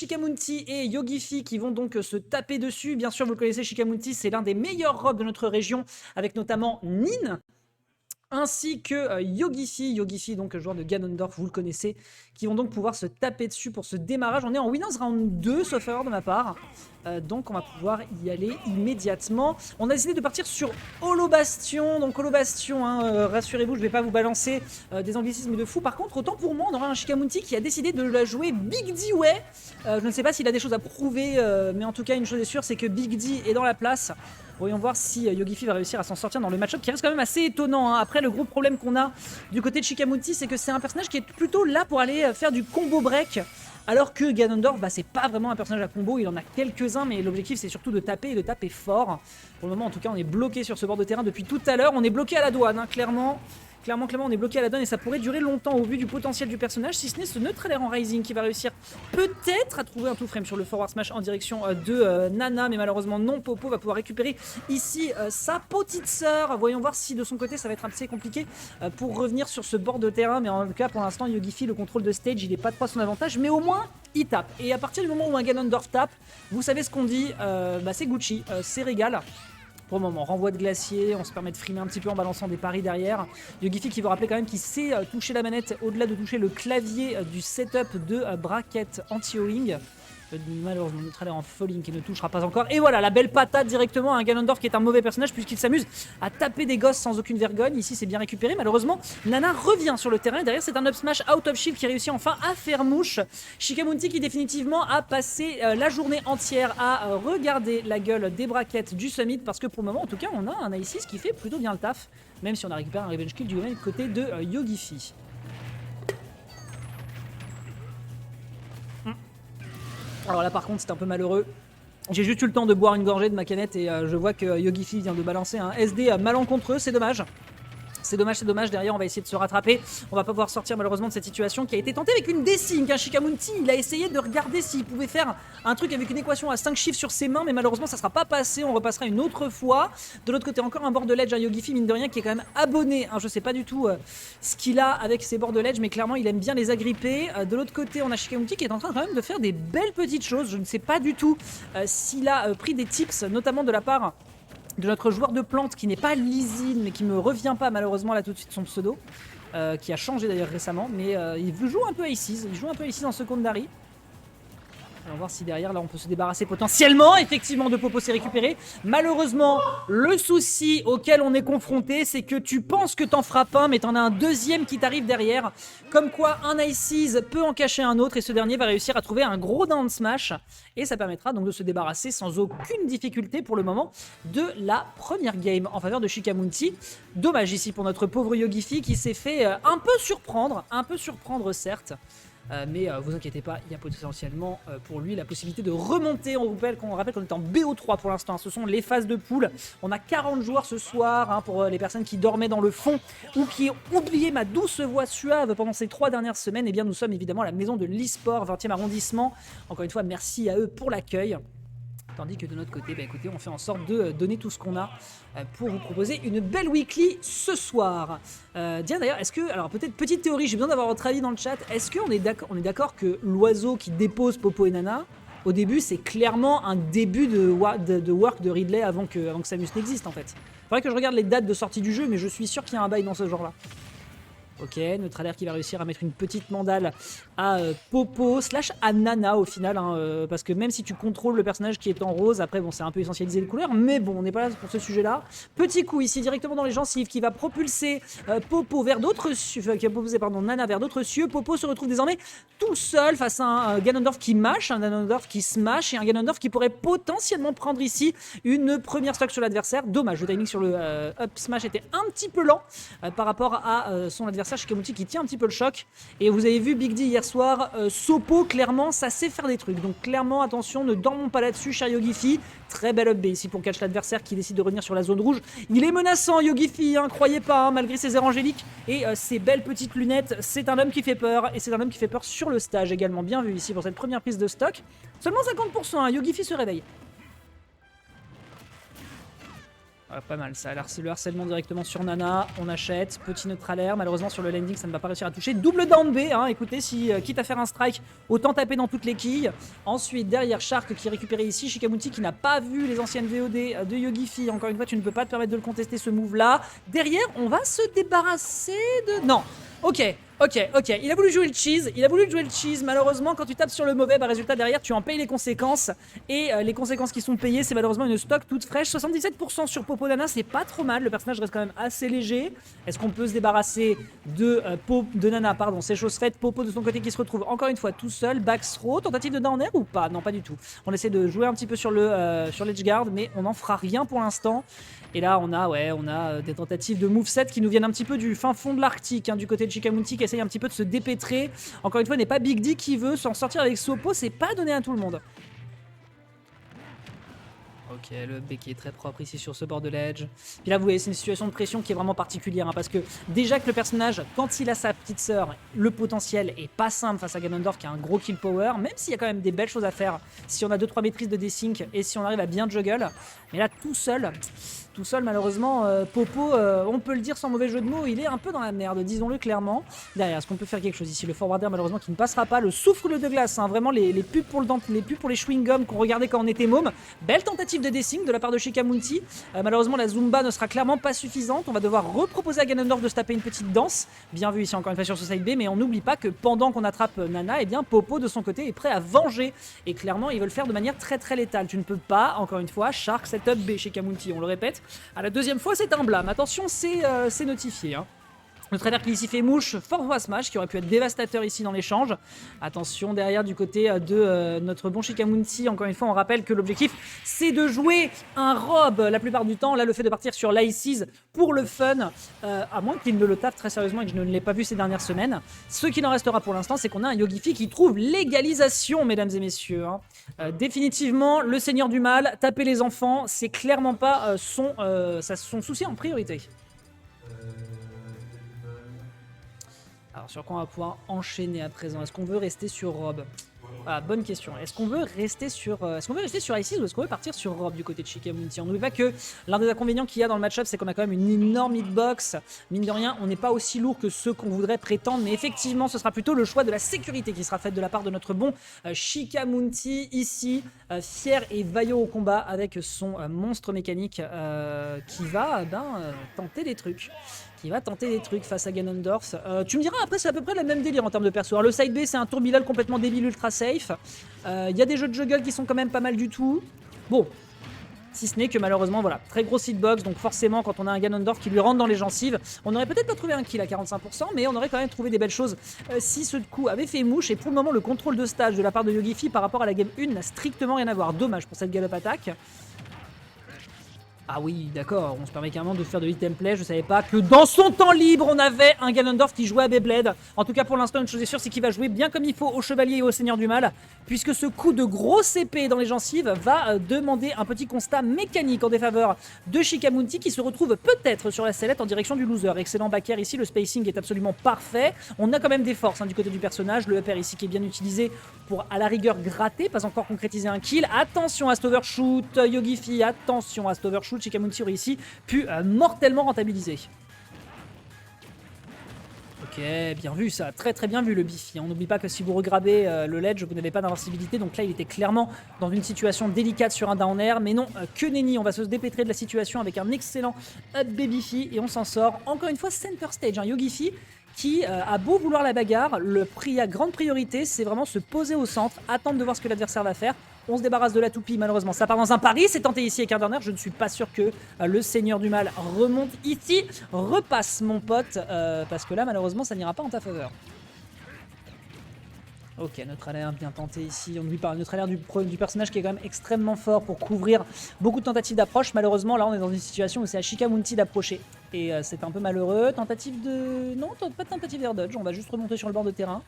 Shikamunti et Yogifi qui vont donc se taper dessus. Bien sûr, vous le connaissez, Shikamunti, c'est l'un des meilleurs robs de notre région, avec notamment Nin, ainsi que Yogifi, donc joueur de Ganondorf, vous le connaissez, qui vont donc pouvoir se taper dessus pour ce démarrage. On est en Winners Round 2, sauf erreur de ma part, donc on va pouvoir y aller immédiatement. On a décidé de partir sur Holobastion, donc Holobastion, rassurez-vous, je vais pas vous balancer des anglicismes de fou. Par contre, autant pour moi, on aura un Shikamunti qui a décidé de la jouer Big D Way. Je ne sais pas s'il a des choses à prouver, mais en tout cas, une chose est sûre, c'est que Big D est dans la place. Voyons voir si Yogifi va réussir à s'en sortir dans le match-up qui reste quand même assez étonnant. Après, le gros problème qu'on a du côté de Shikamunti, c'est que c'est un personnage qui est plutôt là pour aller faire du combo break. Alors que Ganondorf, c'est pas vraiment un personnage à combo, il en a quelques-uns, mais l'objectif c'est surtout de taper et de taper fort. Pour le moment, en tout cas, on est bloqué sur ce bord de terrain depuis tout à l'heure. On est bloqué à la douane, clairement. Clairement, on est bloqué à la douane et ça pourrait durer longtemps au vu du potentiel du personnage, si ce n'est ce Neutral Air en Rising qui va réussir peut-être à trouver un tout frame sur le forward smash en direction de Nana, mais malheureusement non. Popo va pouvoir récupérer ici sa petite sœur. Voyons voir si de son côté ça va être assez compliqué pour revenir sur ce bord de terrain, mais en tout cas pour l'instant Yogifi, le contrôle de stage, il n'est pas trop à son avantage, mais au moins il tape. Et à partir du moment où un Ganondorf tape, vous savez ce qu'on dit, c'est Gucci, c'est régal. Pour le moment, renvoi de glacier, on se permet de frimer un petit peu en balançant des paris derrière. Yogifi qui veut rappeler quand même qu'il sait toucher la manette au-delà de toucher le clavier du setup de bracket anti-owing. Malheureusement, Neutral Air en falling qui ne touchera pas encore. Et voilà, la belle patate directement à un Ganondorf qui est un mauvais personnage puisqu'il s'amuse à taper des gosses sans aucune vergogne. Ici, c'est bien récupéré. Malheureusement, Nana revient sur le terrain. Et derrière, c'est un up smash out of shield qui réussit enfin à faire mouche. Shikamunti qui définitivement a passé la journée entière à regarder la gueule des brackets du Summit parce que pour le moment, en tout cas, on a un Isis qui fait plutôt bien le taf. Même si on a récupéré un revenge kill du même côté de Yogifi. Alors là par contre c'est un peu malheureux. J'ai juste eu le temps de boire une gorgée de ma canette et je vois que Yogifi vient de balancer un SD malencontreux, c'est dommage. C'est dommage, derrière on va essayer de se rattraper. On va pas pouvoir sortir malheureusement de cette situation qui a été tentée avec une D-Sync. Shikamunti, il a essayé de regarder s'il pouvait faire un truc avec une équation à 5 chiffres sur ses mains, mais malheureusement ça sera pas passé, on repassera une autre fois. De l'autre côté encore un board de ledge à Yogifi, mine de rien, qui est quand même abonné. Je sais pas du tout ce qu'il a avec ses boards de ledge, mais clairement il aime bien les agripper. De l'autre côté on a Shikamunti qui est en train quand même de faire des belles petites choses. Je ne sais pas du tout s'il a pris des tips, notamment de la part de notre joueur de plante qui n'est pas Lysine mais qui me revient pas malheureusement là tout de suite son pseudo qui a changé d'ailleurs récemment, mais il joue un peu Aces, en secondary. On va voir si derrière là on peut se débarrasser potentiellement. Effectivement, de Popo s'est récupéré. Malheureusement, le souci auquel on est confronté, c'est que tu penses que t'en frappes un, mais t'en as un deuxième qui t'arrive derrière. Comme quoi un Ices peut en cacher un autre et ce dernier va réussir à trouver un gros down smash. Et ça permettra donc de se débarrasser sans aucune difficulté pour le moment de la première game en faveur de Shikamunti. Dommage ici pour notre pauvre Yogifi qui s'est fait un peu surprendre certes. Mais vous inquiétez pas, il y a potentiellement pour lui la possibilité de remonter. On rappelle qu'on est en BO3 pour l'instant, ce sont les phases de poule. On a 40 joueurs ce soir, pour les personnes qui dormaient dans le fond ou qui ont oublié ma douce voix suave pendant ces 3 dernières semaines. Eh bien nous sommes évidemment à la maison de l'e-sport, 20e arrondissement. Encore une fois, merci à eux pour l'accueil. Tandis que de notre côté, écoutez, on fait en sorte de donner tout ce qu'on a pour vous proposer une belle weekly ce soir. Tiens d'ailleurs, est-ce que, alors peut-être petite théorie, j'ai besoin d'avoir votre avis dans le chat, est-ce qu'on est d'accord que l'oiseau qui dépose Popo et Nana, au début c'est clairement un début de work de Ridley avant que Samus n'existe en fait. Il faudrait que je regarde les dates de sortie du jeu, mais je suis sûr qu'il y a un bail dans ce genre là. Ok, Neutral Air qui va réussir à mettre une petite mandale à Popo / à Nana au final, parce que même si tu contrôles le personnage qui est en rose, après bon c'est un peu essentialisé les couleurs, mais bon on n'est pas là pour ce sujet là. Petit coup ici directement dans les gencives qui va propulser Popo vers d'autres cieux, Nana vers d'autres cieux. Popo se retrouve désormais tout seul face à un Ganondorf qui mâche, un Ganondorf qui smash et un Ganondorf qui pourrait potentiellement prendre ici une première stock sur l'adversaire. Dommage, le timing sur le up smash était un petit peu lent par rapport à son adversaire Shikamunti qui tient un petit peu le choc. Et vous avez vu Big D hier soir, Sopo, clairement, ça sait faire des trucs. Donc clairement, attention, ne dormons pas là-dessus, cher Yogifi. Très belle up B ici pour catch l'adversaire qui décide de revenir sur la zone rouge. Il est menaçant, Yogifi, croyez pas, malgré ses airs angéliques et ses belles petites lunettes. C'est un homme qui fait peur, et c'est un homme qui fait peur sur le stage également. Bien vu ici pour cette première prise de stock. Seulement 50%, Yogifi se réveille. Ah, pas mal, ça a l'air, c'est le harcèlement directement sur Nana, on achète, petit neutral air, malheureusement sur le landing ça ne va pas réussir à toucher, double down B, hein, écoutez, si quitte à faire un strike, autant taper dans toutes les quilles. Ensuite derrière Shark qui est récupéré ici, Shikamunti qui n'a pas vu les anciennes VOD de Yogifi, encore une fois tu ne peux pas te permettre de le contester ce move là. Derrière on va se débarrasser de... Non, ok, il a voulu jouer le cheese, malheureusement quand tu tapes sur le mauvais, bah résultat derrière tu en payes les conséquences, et les conséquences qui sont payées c'est malheureusement une stock toute fraîche, 77% sur Popo Nana, c'est pas trop mal, le personnage reste quand même assez léger. Est-ce qu'on peut se débarrasser de Nana, pardon, c'est chose faite, Popo de son côté qui se retrouve encore une fois tout seul, back throw, tentative de down air ou pas? Non pas du tout, on essaie de jouer un petit peu sur l'edge guard, mais on n'en fera rien pour l'instant. Et là, on a des tentatives de moveset qui nous viennent un petit peu du fin fond de l'Arctique, hein, du côté de Shikamunti qui essaye un petit peu de se dépêtrer. Encore une fois, n'est pas Big D qui veut s'en sortir avec Sopo, c'est pas donné à tout le monde. Ok, le B qui est très propre ici sur ce bord de l'edge. Puis là, vous voyez, c'est une situation de pression qui est vraiment particulière, hein, parce que déjà que le personnage, quand il a sa petite sœur, le potentiel est pas simple face à Ganondorf qui a un gros kill power, même s'il y a quand même des belles choses à faire si on a 2-3 maîtrises de desync et si on arrive à bien juggle. Mais là, tout seul, malheureusement, Popo, on peut le dire sans mauvais jeu de mots, il est un peu dans la merde, disons-le clairement. Derrière, est-ce qu'on peut faire quelque chose ici? Le forwarder, malheureusement, qui ne passera pas. Le souffle de glace, hein, vraiment les pubs pour les pubs pour les chewing-gums qu'on regardait quand on était môme. Belle tentative de desync de la part de Shikamunti. Malheureusement, la Zumba ne sera clairement pas suffisante. On va devoir reproposer à Ganondorf de se taper une petite danse. Bien vu ici, encore une fois, sur ce side B, mais on n'oublie pas que pendant qu'on attrape Nana, eh bien, Popo, de son côté, est prêt à venger. Et clairement, ils veulent le faire de manière très très létale. Tu ne peux pas, encore une fois, Shark setup B Shikamunti, on le répète. À la deuxième fois, c'est un blâme. Attention, c'est notifié. Hein. Le trader qui ici fait mouche, fort voix smash, qui aurait pu être dévastateur ici dans l'échange. Attention derrière du côté de notre bon Shikamunti. Encore une fois, on rappelle que l'objectif, c'est de jouer un robe la plupart du temps. Là, le fait de partir sur l'Ices pour le fun, à moins qu'il ne le tape très sérieusement et que je ne l'ai pas vu ces dernières semaines. Ce qu'il en restera pour l'instant, c'est qu'on a un Yogifi qui trouve l'égalisation, mesdames et messieurs. Hein. Définitivement, le seigneur du mal, taper les enfants, c'est clairement pas son souci en priorité. Alors sur quoi on va pouvoir enchaîner à présent? Est-ce qu'on veut rester sur Rob? Ah, bonne question. Est-ce qu'on veut rester sur Isis ou est-ce qu'on veut partir sur Rob du côté de Shikamunti? On n'oublie pas que l'un des inconvénients qu'il y a dans le match-up, c'est qu'on a quand même une énorme hitbox. Mine de rien, on n'est pas aussi lourd que ceux qu'on voudrait prétendre, mais effectivement, ce sera plutôt le choix de la sécurité qui sera fait de la part de notre bon Shikamunti ici, fier et vaillant au combat avec son monstre mécanique qui va tenter des trucs. Face à Ganondorf. Tu me diras, après, c'est à peu près le même délire en termes de perso. Alors, le side B, c'est un tourbillon complètement débile, ultra safe. Il y a des jeux de juggle qui sont quand même pas mal du tout. Bon, si ce n'est que malheureusement, voilà, très grosse hitbox. Donc, forcément, quand on a un Ganondorf qui lui rentre dans les gencives, on aurait peut-être pas trouvé un kill à 45%, mais on aurait quand même trouvé des belles choses si ce coup avait fait mouche. Et pour le moment, le contrôle de stage de la part de Yogifi par rapport à la game 1 n'a strictement rien à voir. Dommage pour cette gallop attaque. Ah oui, d'accord, on se permet carrément de faire de hit and play. Je savais pas que dans son temps libre, on avait un Ganondorf qui jouait à Beyblade. En tout cas, pour l'instant, une chose est sûre, c'est qu'il va jouer bien comme il faut au Chevalier et au Seigneur du Mal, puisque ce coup de grosse épée dans les gencives va demander un petit constat mécanique en défaveur de Shikamunti, qui se retrouve peut-être sur la sellette en direction du loser. Excellent back air ici, le spacing est absolument parfait. On a quand même des forces du côté du personnage. Le up air ici qui est bien utilisé pour, à la rigueur, gratter, pas encore concrétiser un kill. Attention à cet overshoot, Yogifi, attention à cet overshoot. Shikamunti aurait ici pu mortellement rentabiliser. Ok, bien vu ça, très très bien vu le Bifi. On n'oublie pas que si vous regrabez le ledge, vous n'avez pas d'invincibilité. Donc là, il était clairement dans une situation délicate sur un down air. Mais non, que nenni, on va se dépêtrer de la situation avec un excellent up B Bifi et on s'en sort. Encore une fois, center stage, Yogifi qui a beau vouloir la bagarre, la grande priorité, c'est vraiment se poser au centre, attendre de voir ce que l'adversaire va faire. On se débarrasse de la toupie, malheureusement ça part dans un pari, c'est tenté ici avec un down air. Je ne suis pas sûr que le Seigneur du Mal remonte ici. Repasse mon pote, parce que là malheureusement ça n'ira pas en ta faveur. Ok, neutral air bien tenté ici. On n'oublie pas, neutral air du personnage qui est quand même extrêmement fort pour couvrir beaucoup de tentatives d'approche. Malheureusement, là, on est dans une situation où c'est à Shikamunti d'approcher Et c'est un peu malheureux. Tentative de... Non, pas de tentative d'air dodge. On va juste remonter sur le bord de terrain.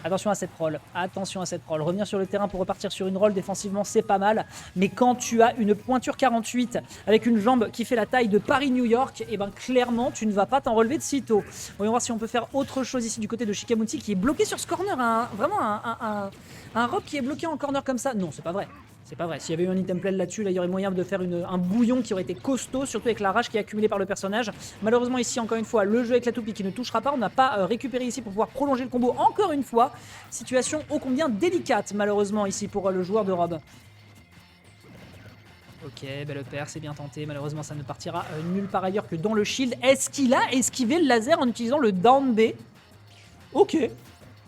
Attention à cette roll. Attention à cette roll. Revenir sur le terrain pour repartir sur une roll défensivement, c'est pas mal. Mais quand tu as une pointure 48 avec une jambe qui fait la taille de Paris-New York, et ben clairement, tu ne vas pas t'en relever de sitôt. Voyons voir si on peut faire autre chose ici du côté de Shikamuti qui est bloqué sur ce corner. Vraiment un rob qui est bloqué en corner comme ça. Non, c'est pas vrai. C'est pas vrai. S'il y avait eu un item play là-dessus, là, il y aurait moyen de faire un bouillon qui aurait été costaud, surtout avec la rage qui est accumulée par le personnage. Malheureusement, ici, encore une fois, le jeu avec la toupie qui ne touchera pas. On n'a pas récupéré ici pour pouvoir prolonger le combo encore une fois. Situation ô combien délicate, malheureusement, ici pour le joueur de Rob. Ok, belle paire, c'est bien tenté. Malheureusement, ça ne partira nulle part ailleurs que dans le shield. Est-ce qu'il a esquivé le laser en utilisant le down B? Ok.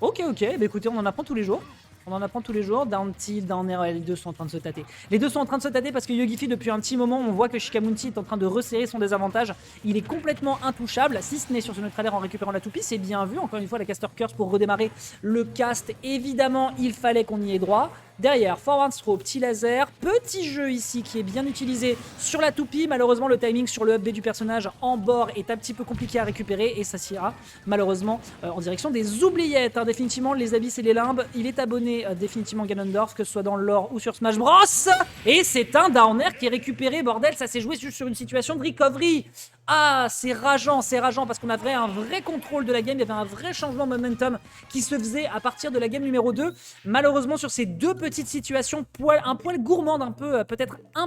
Ok. Bah écoutez, on en apprend tous les jours. On en apprend tous les jours. Down tilt, down air, les deux sont en train de se tâter. Les deux sont en train de se tâter parce que Yogifi, depuis un petit moment, on voit que Shikamunti est en train de resserrer son désavantage. Il est complètement intouchable, si ce n'est sur ce neutralaire en récupérant la toupie. C'est bien vu. Encore une fois, la caster curse pour redémarrer le cast. Évidemment, il fallait qu'on y ait droit. Derrière, forward throw, petit laser, petit jeu ici qui est bien utilisé sur la toupie. Malheureusement, le timing sur le up B du personnage en bord est un petit peu compliqué à récupérer et ça s'ira malheureusement en direction des oubliettes. Définitivement, les abysses et les limbes. Il est abonné définitivement Ganondorf, que ce soit dans le lore ou sur Smash Bros. Et c'est un down air qui est récupéré, bordel, ça s'est joué juste sur une situation de recovery. Ah, c'est rageant parce qu'on avait un vrai contrôle de la game, il y avait un vrai changement de momentum qui se faisait à partir de la game numéro 2. Malheureusement, sur ces deux petites situations, un poil gourmande, un peu peut-être un